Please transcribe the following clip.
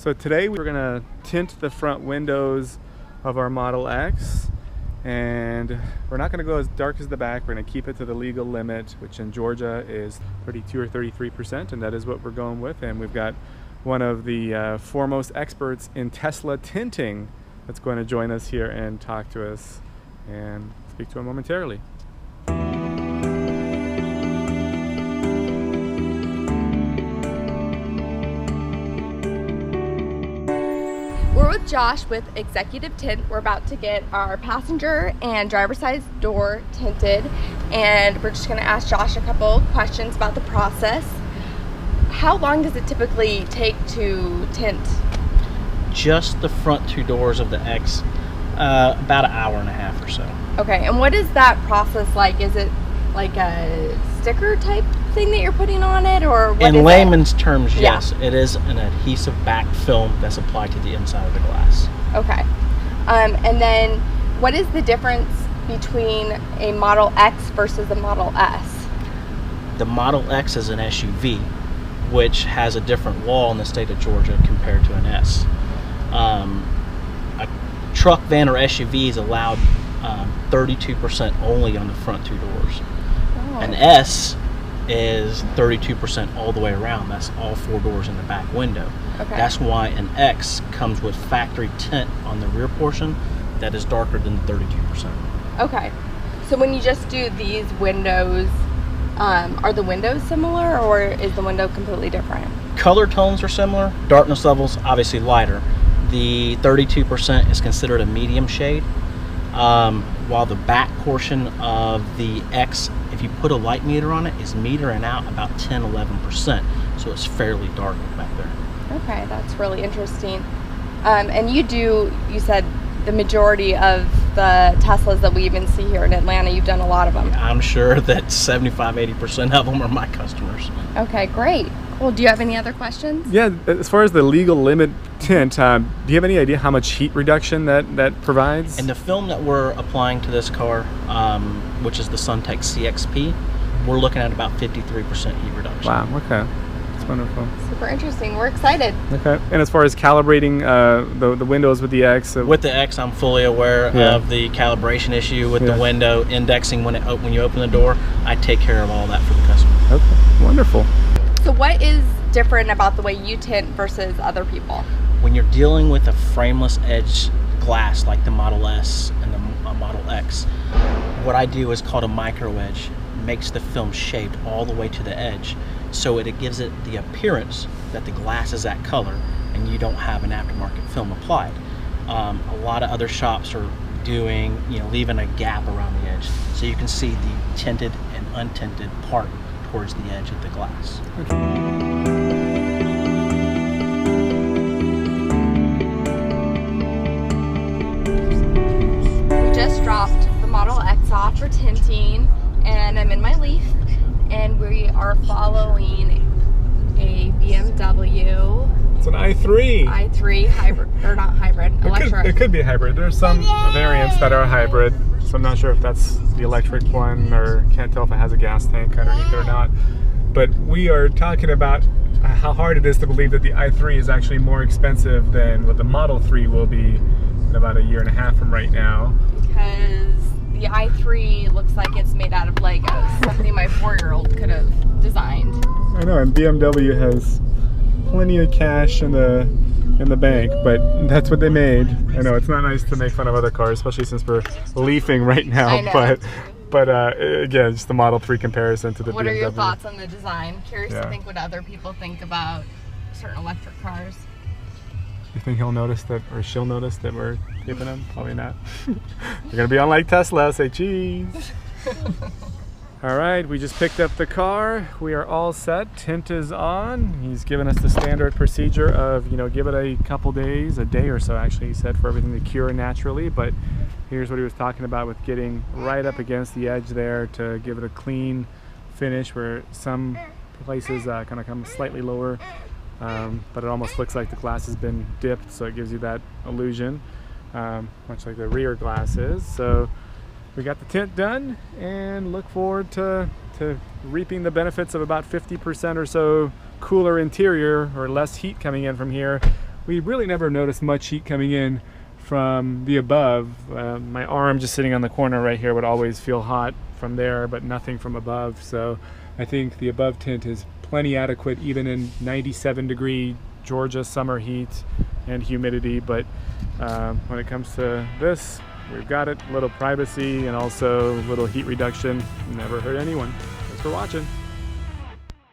So today we're gonna tint the front windows of our Model X, and we're not gonna go as dark as the back. We're gonna keep it to the legal limit, which in Georgia is 32 or 33%, and that is what we're going with. And we've got one of the foremost experts in Tesla tinting that's going to join us here and talk to us, and speak to him momentarily. We're with Josh with Executive Tint. We're about to get our passenger and driver's side door tinted, and we're just going to ask Josh a couple questions about the process. How long does it typically take to tint? Just the front two doors of the X, about an hour and a half or so. Okay, and what is that process like? Is it like a sticker type thing that you're putting on it, or what? In layman's terms, yes. It is an adhesive back film that's applied to the inside of the glass. Okay. And then what is the difference between a Model X versus a Model S? The Model X is an SUV, which has a different law in the state of Georgia compared to an S. A truck, van, or SUV is allowed 32% only on the front two doors. Oh. An S is 32% all the way around. That's all four doors in the back window. Okay. That's why an X comes with factory tint on the rear portion that is darker than the 32%. Okay. So when you just do these windows, are the windows similar, or is the window completely different? Color tones are similar. Darkness levels obviously lighter. The 32% is considered a medium shade, while the back portion of the X, if you put a light meter on it, is metering out about 10-11%. So it's fairly dark back there. Okay, that's really interesting. And you said the majority of the Teslas that we even see here in Atlanta, you've done a lot of them. I'm sure that 75-80% of them are my customers. Okay, great. Well, do you have any other questions? Yeah, as far as the legal limit tint, do you have any idea how much heat reduction that provides? And the film that we're applying to this car, which is the SunTech CXP, we're looking at about 53% heat reduction. Wow, okay. That's wonderful. Super interesting. We're excited. Okay. And as far as calibrating the windows with the X? With the X, I'm fully aware of the calibration issue with the window indexing when you open the door. I take care of all that for the customer. Okay, wonderful. So what is different about the way you tint versus other people? When you're dealing with a frameless edge glass like the Model S and the Model X, what I do is called a micro edge. Makes the film shaped all the way to the edge, so it gives it the appearance that the glass is that color and you don't have an aftermarket film applied. A lot of other shops are doing, leaving a gap around the edge so you can see the tinted and untinted part towards the edge of the glass. We just dropped the Model X off for tinting, and I'm in my Leaf, and we are following a BMW. It's an i3. i3 hybrid, or not hybrid, electric. It could be a hybrid. There's some variants that are hybrid, so I'm not sure if that's the electric one, or can't tell if it has a gas tank underneath it or not. But we are talking about how hard it is to believe that the i3 is actually more expensive than what the Model 3 will be in about a year and a half from right now. Because the i3 looks like it's made out of Legos, something my 4-year-old could have designed. I know, and BMW has plenty of cash in the bank, but that's what they made. I know it's not nice to make fun of other cars, especially since we're leafing right now. I know. But again, just the Model 3 comparison to the BMW. What are your thoughts on the design? Curious to think what other people think about certain electric cars. You think he'll notice that, or she'll notice that we're keeping him? Probably not. You're gonna be on like Tesla, say cheese. All right, we just picked up the car. We are all set. Tint is on. He's given us the standard procedure of, give it a couple days, a day or so actually, he said, for everything to cure naturally. But here's what he was talking about with getting right up against the edge there to give it a clean finish, where some places kind of come slightly lower, but it almost looks like the glass has been dipped, so it gives you that illusion, much like the rear glass is. So we got the tint done and look forward to reaping the benefits of about 50% or so cooler interior, or less heat coming in from here. we really never noticed much heat coming in from the above. My arm just sitting on the corner right here would always feel hot from there, but nothing from above. So I think the above tint is plenty adequate even in 97 degree Georgia summer heat and humidity. But when it comes to this, we've got it. A little privacy and also a little heat reduction. Never hurt anyone. Thanks for watching.